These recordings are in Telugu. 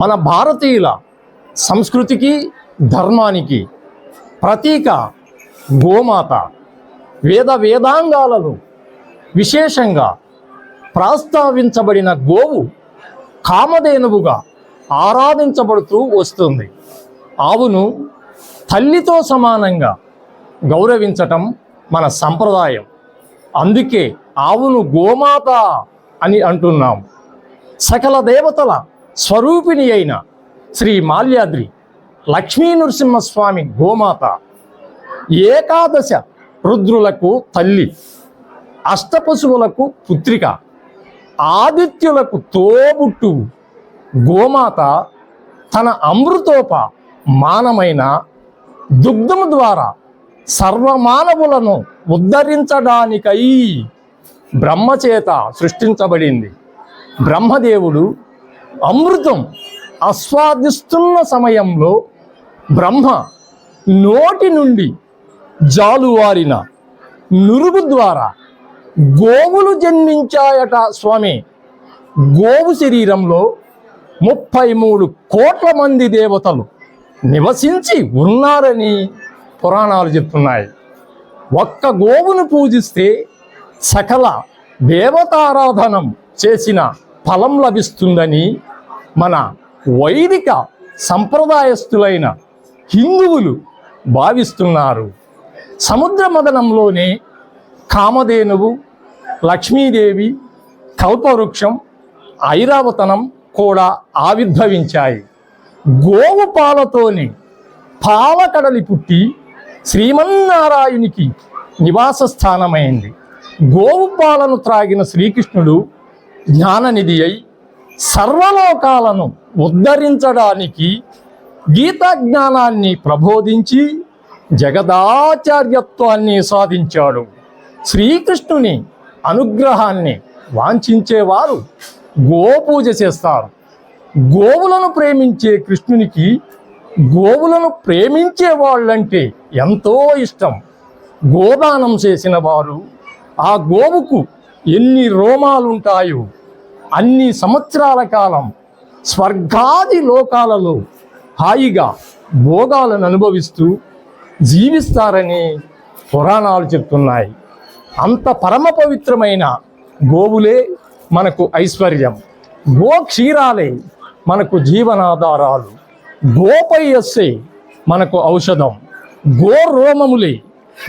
మన భారతీయుల సంస్కృతికి ధర్మానికి ప్రతీక గోమాత. వేదాంగాలలో విశేషంగా ప్రస్తావించబడిన గోవు కామధేనువుగా ఆరాధించబడుతూ వస్తుంది. ఆవును తల్లితో సమానంగా గౌరవించటం మన సంప్రదాయం. అందుకే ఆవును గోమాత అని అంటున్నాం. సకల దేవతల స్వరూపిణి అయిన శ్రీ మాల్యాద్రి లక్ష్మీ నృసింహస్వామి గోమాత. ఏకాదశ రుద్రులకు తల్లి, అష్టపశువులకు పుత్రిక, ఆదిత్యులకు తోబుట్టువు. గోమాత తన అమృతోప మానమైన దుగ్ధము ద్వారా సర్వమానవులను ఉద్ధరించడానికై బ్రహ్మచేత సృష్టించబడింది. బ్రహ్మదేవుడు అమృతం ఆస్వాదిస్తున్న సమయంలో బ్రహ్మ నోటి నుండి జాలువారిన నురుగు ద్వారా గోవులు జన్మించాయట స్వామి. గోవు శరీరంలో 33 కోట్ల మంది దేవతలు నివసించి ఉన్నారని పురాణాలు చెప్తున్నాయి. ఒక్క గోవును పూజిస్తే సకల దేవతారాధనం చేసిన ఫలం లభిస్తుందని మన వైదిక సంప్రదాయస్తులైన హిందువులు భావిస్తున్నారు. సముద్ర మదనంలోనే కామధేనువు, లక్ష్మీదేవి, కల్పవృక్షం, ఐరావతనం కూడా ఆవిర్భవించాయి. గోవు పాలతోనే పాలకడలి పుట్టి శ్రీమన్నారాయణునికి నివాస స్థానమైంది. గోవు పాలను త్రాగిన శ్రీకృష్ణుడు జ్ఞాననిధి అయి సర్వలోకాలను ఉద్ధరించడానికి గీతా జ్ఞానాన్ని ప్రబోధించి జగదాచార్యత్వాన్ని సాధించాడు. శ్రీకృష్ణుని అనుగ్రహాన్ని వాంఛించేవారు గోపూజ చేస్తారు. గోవులను ప్రేమించే కృష్ణునికి గోవులను ప్రేమించే వాళ్ళంటే ఎంతో ఇష్టం. గోదానం చేసిన వారు ఆ గోవుకు ఎన్ని రోమాలుంటాయో అన్ని సంవత్సరాల కాలం స్వర్గాది లోకాలలో హాయిగా భోగాలను అనుభవిస్తూ జీవిస్తారని పురాణాలు చెప్తున్నాయి. అంత పరమ పవిత్రమైన గోవులే మనకు ఐశ్వర్యం. గో క్షీరాలే మనకు జీవనాధారాలు. గోపయస్సే మనకు ఔషధం. గో రోమములే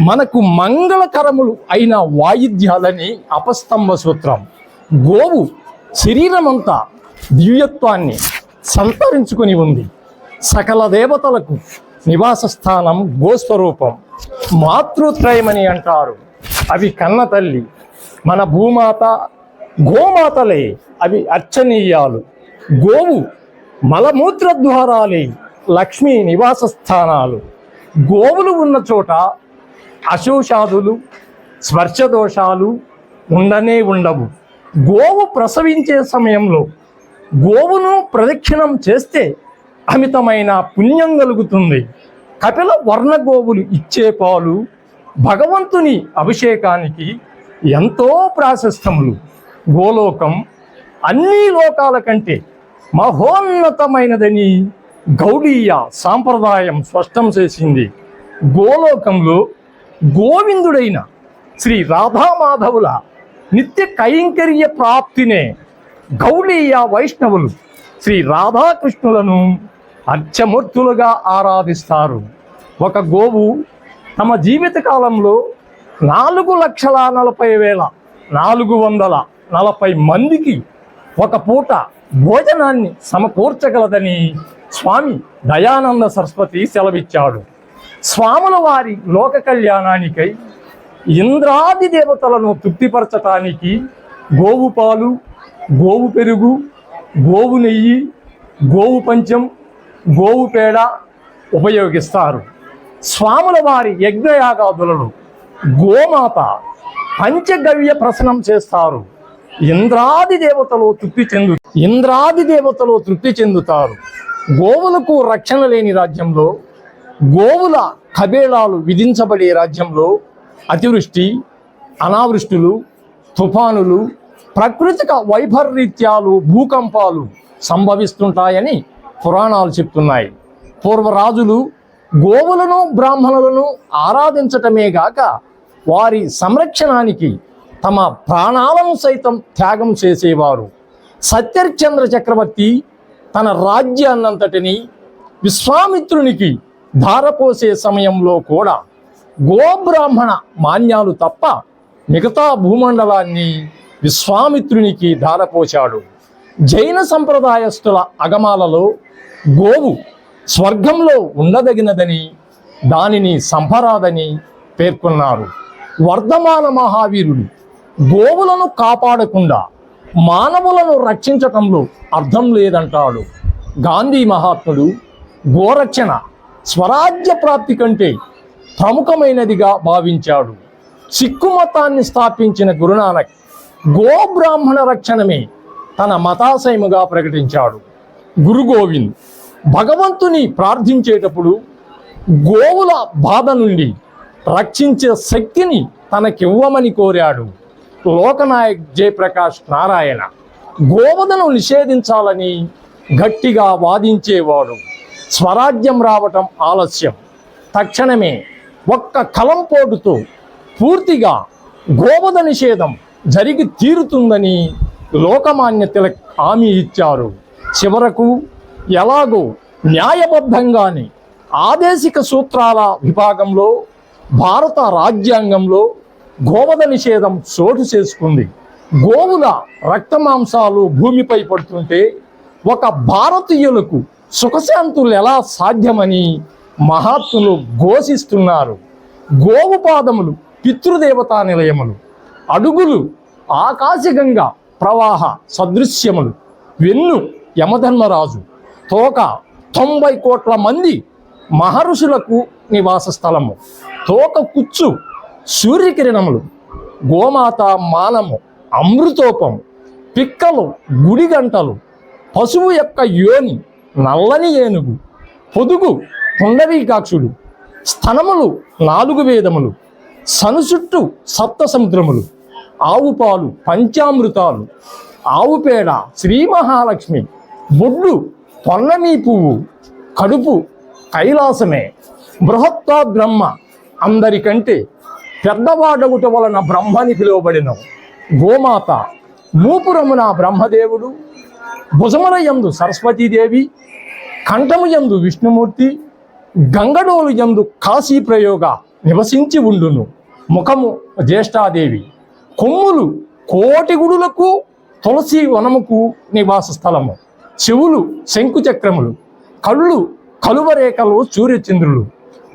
మనకు మంగళకరములు అయిన వాయిద్యాలని అపస్తంభ సూత్రం. గోవు శరీరమంతా దివ్యత్వాన్ని సంతరించుకొని ఉంది. సకల దేవతలకు నివాస స్థానం గోస్వరూపం. మాతృత్రయమని అంటారు. అవి కన్న తల్లి మన భూమాత, గోమాతలే అవి అర్చనీయాలు. గోవు మలమూత్ర ద్వారాలే లక్ష్మీ నివాస స్థానాలు. గోవులు ఉన్న చోట అశోషాదులు, స్పర్శదోషాలు ఉండనే ఉండవు. గోవు ప్రసవించే సమయంలో గోవును ప్రదక్షిణం చేస్తే అమితమైన పుణ్యం కలుగుతుంది. కపిల వర్ణ గోవులు ఇచ్చే పాలు భగవంతుని అభిషేకానికి ఎంతో ప్రాశస్తములు. గోలోకం అన్ని లోకాల కంటే మహోన్నతమైనదని గౌడీయ సాంప్రదాయం స్పష్టం చేసింది. గోలోకంలో గోవిందుడైన శ్రీ రాధామాధవుల నిత్య కైంకర్య ప్రాప్తినే గౌడీయ వైష్ణవులు శ్రీ రాధాకృష్ణులను అర్చమూర్తులుగా ఆరాధిస్తారు. ఒక గోవు తమ జీవితకాలంలో 4,40,440 మందికి ఒక పూట భోజనాన్ని సమకూర్చగలదని స్వామి దయానంద సరస్వతి సెలవిచ్చాడు. స్వాముల వారి లోక కళ్యాణానికై ఇంద్రాది దేవతలను తృప్తిపరచటానికి గోవు పాలు, గోవు పెరుగు, గోవు నెయ్యి, గోవు పంచం, గోవు పేడ ఉపయోగిస్తారు. స్వాముల వారి యజ్ఞయాగాదులలో గోమాత పంచగవ్య ప్రసనం చేస్తారు. ఇంద్రాది దేవతలు తృప్తి చెందుతారు. గోవులకు రక్షణ లేని రాజ్యంలో, గోవుల కబేళాలు విధించబడే రాజ్యంలో అతివృష్టి, అనావృష్టులు, తుఫానులు, ప్రాకృతిక వైపరీత్యాలు, భూకంపాలు సంభవిస్తుంటాయని పురాణాలు చెప్తున్నాయి. పూర్వరాజులు గోవులను బ్రాహ్మణులను ఆరాధించటమే గాక వారి సంరక్షణానికి తమ ప్రాణాలను సైతం త్యాగం చేసేవారు. సత్యచంద్ర చక్రవర్తి తన రాజ్యాన్నంతటిని విశ్వామిత్రునికి ధారపోసే సమయంలో కూడా గోబ్రాహ్మణ మాన్యాలు తప్ప మిగతా భూమండలాన్ని విశ్వామిత్రునికి ధారపోశాడు. జైన సంప్రదాయస్తుల అగమాలలో గోవు స్వర్గంలో ఉండదగినదని, దానిని సంపరాదని పేర్కొన్నారు. వర్ధమాన మహావీరుడు గోవులను కాపాడకుండా మానవులను రక్షించటంలో అర్థం లేదంటాడు. గాంధీ మహాత్ముడు గోరక్షణ స్వరాజ్య ప్రాప్తి కంటే ప్రముఖమైనదిగా భావించాడు. సిక్కు మతాన్ని స్థాపించిన గురునానక్ గోబ్రాహ్మణ రక్షణమే తన మతాశయముగా ప్రకటించాడు. గురు గోవింద్ భగవంతుని ప్రార్థించేటప్పుడు గోవుల బాధ నుండి రక్షించే శక్తిని తనకివ్వమని కోరాడు. లోకనాయక్ జయప్రకాష్ నారాయణ గోవధను నిషేధించాలని గట్టిగా వాదించేవాడు. స్వరాజ్యం రావటం ఆలస్యం, తక్షణమే ఒక్క కలంపోటుతో పూర్తిగా గోవధ నిషేధం జరిగి తీరుతుందని లోకమాన్య తిలక్ హామీ ఇచ్చారు. చివరకు ఎలాగో న్యాయబద్ధంగానే ఆదేశిక సూత్రాల విభాగంలో భారత రాజ్యాంగంలో గోవధ నిషేధం చోటు చేసుకుంది. గోవుల రక్తమాంసాలు భూమిపై పడుతుంటే ఒక భారతీయులకు సుఖశాంతులు ఎలా సాధ్యమని మహాత్ములు ఘోషిస్తున్నారు. గోవు పాదములు పితృదేవతా నిలయములు, అడుగులు ఆకాశగంగా ప్రవాహ సదృశ్యములు, వెన్ను యమధర్మరాజు, తోక 90 కోట్ల మంది మహర్షులకు నివాస స్థలము, తోక కుచ్చు సూర్యకిరణములు, గోమాత మానము అమృతోపము, పిక్కలు గుడిగంటలు, పశువు యొక్క యోని నల్లని ఏనుగు, పొదుగు పుండరీకాక్షుడు, స్తనములు 4 వేదములు, సనుసుట్టు 7 సముద్రములు, ఆవు పాలు పంచామృతాలు, ఆవు పేడ శ్రీ మహాలక్ష్మి, బొడ్డు పొన్నమీ పువ్వు, కడుపు కైలాసమే, బృహత్తా బ్రహ్మ అందరికంటే పెద్దవాడగుట వలన బ్రహ్మని పిలువబడిన గోమాత, మూపురమున బ్రహ్మదేవుడు, భుజముల యందు సరస్వతీదేవి, కంఠము యందు విష్ణుమూర్తి, గంగడోలు యందు కాశీ ప్రయోగ నివసించి ఉండును, ముఖము జ్యేష్ఠాదేవి, కొమ్ములు కోటి గుడులకు తులసి వనముకు నివాస స్థలము, చెవులు శంకుచక్రములు, కళ్ళు కలువరేఖలు సూర్యచంద్రులు,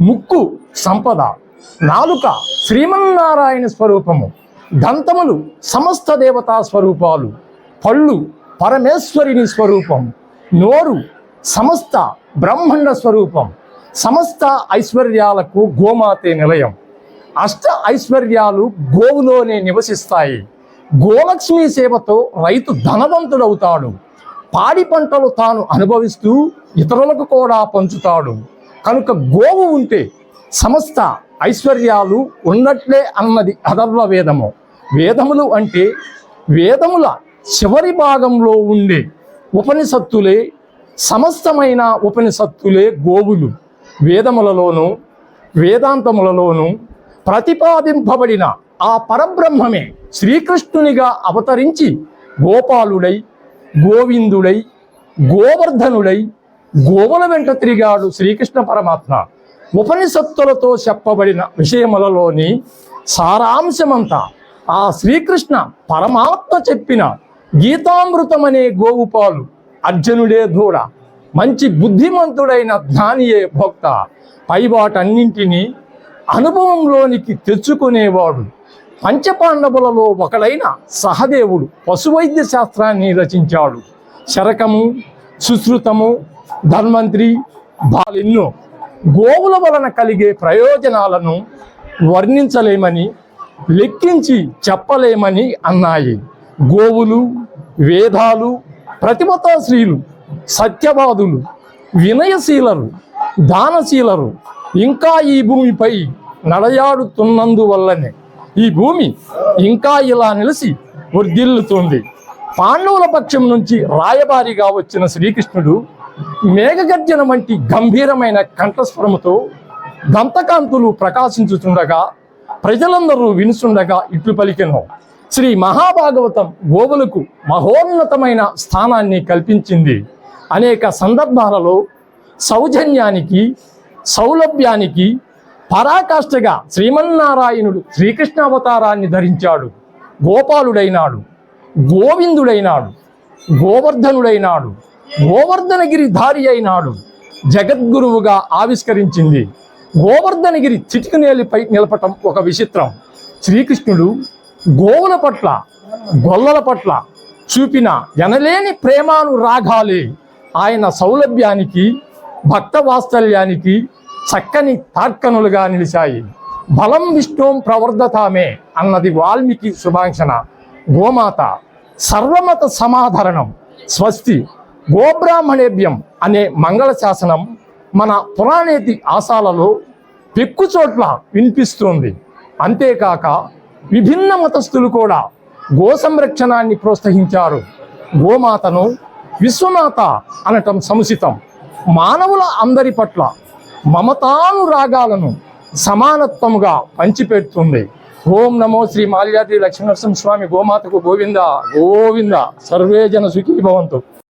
ముక్కు సంపద, నాలుక శ్రీమన్నారాయణ స్వరూపము, దంతములు సమస్త దేవతా స్వరూపాలు, పళ్ళు పరమేశ్వరిని స్వరూపం, నోరు సమస్త బ్రహ్మాండ స్వరూపం, సమస్త ఐశ్వర్యాలకు గోమాతే నిలయం. అష్ట ఐశ్వర్యాలు గోవులోనే నివసిస్తాయి. గోలక్ష్మి సేవతో రైతు ధనవంతుడవుతాడు. పాడి పంటలు తాను అనుభవిస్తూ ఇతరులకు కూడా పంచుతాడు. కనుక గోవు ఉంటే సమస్త ఐశ్వర్యాలు ఉన్నట్లే అన్నది అథర్వ వేదము. వేదములు అంటే వేదముల చివరి భాగంలో ఉండే ఉపనిషత్తులే, సమస్తమైన ఉపనిషత్తులే గోవులు. వేదములలోనూ వేదాంతములలోనూ ప్రతిపాదింపబడిన ఆ పరబ్రహ్మమే శ్రీకృష్ణునిగా అవతరించి గోపాలుడై, గోవిందుడై, గోవర్ధనుడై గోవుల వెంట తిరిగాడు శ్రీకృష్ణ పరమాత్మ. ఉపనిషత్తులతో చెప్పబడిన విషయములలోని సారాంశమంతా ఆ శ్రీకృష్ణ పరమాత్మ చెప్పిన గీతామృతమనే గోవు పాలు. అర్జునుడే దూడ, మంచి బుద్ధిమంతుడైన జ్ఞానియే భోక్త. పైవాటన్నింటినీ అనుభవంలోనికి తెచ్చుకునేవాడు. పంచపాండవులలో ఒకడైన సహదేవుడు పశువైద్య శాస్త్రాన్ని రచించాడు. శరకము, సుశ్రుతము, ధన్వంతరి బాలెన్నో గోవుల వలన కలిగే ప్రయోజనాలను వర్ణించలేమని, లెక్కించి చెప్పలేమని అన్నాయి. గోవులు, వేదాలు, ప్రతిభతాశ్రీలు, సత్యవాదులు, వినయశీలరు, దానశీలరు ఇంకా ఈ భూమిపై నడయాడుతున్నందువల్లనే ఈ భూమి ఇంకా ఇలా నిలిచి వర్ధిల్లుతుంది. పాండవుల పక్షం నుంచి రాయబారిగా వచ్చిన శ్రీకృష్ణుడు మేఘగర్జన వంటి గంభీరమైన కంఠస్వరముతో దంతకాంతులు ప్రకాశించుచుండగా ప్రజలందరూ వినుచుండగా ఇట్లు పలికెను. శ్రీ మహాభాగవతం గోవులకు మహోన్నతమైన స్థానాన్ని కల్పించింది. అనేక సందర్భాలలో సౌజన్యానికి, సౌలభ్యానికి పరాకాష్ఠగా శ్రీమన్నారాయణుడు శ్రీకృష్ణ అవతారాన్ని ధరించాడు. గోపాలుడైనాడు, గోవిందుడైనాడు, గోవర్ధనుడైనాడు, గోవర్ధనగిరి ధారి అయినాడు. జగద్గురువుగా ఆవిష్కరించింది. గోవర్ధనగిరి చిటికనేలిపై నిలపటం ఒక విచిత్రం. శ్రీకృష్ణుడు గోవుల పట్ల, గొల్లల పట్ల చూపిన ఎనలేని ప్రేమానురాగాలే ఆయన సౌలభ్యానికి, భక్త వాత్సల్యానికి చక్కని తార్కణులుగా నిలిచాయి. బలం విష్ణుం ప్రవర్ధతామే అన్నది వాల్మీకి శుభాంక్షణ. గోమాత సర్వమత సమాధరణం స్వస్తి గోబ్రాహ్మణేభ్యం అనే మంగళ శాసనం మన పురాణేతి ఆశాలలో పెక్కుచోట్ల వినిపిస్తోంది. అంతేకాక విభిన్న మతస్థులు కూడా గో సంరక్షణాన్ని ప్రోత్సహించారు. గోమాతను విశ్వమాత అనటం సముచితం. మానవుల అందరి పట్ల మమతానురాగాలను సమానత్వముగా పంచిపెడుతుంది. ఓం నమో శ్రీ మాల్యాద్రి లక్ష్మీనరసింహస్వామి గోమాతకు గోవింద గోవింద. సర్వే జన సుఖీ భవంతు.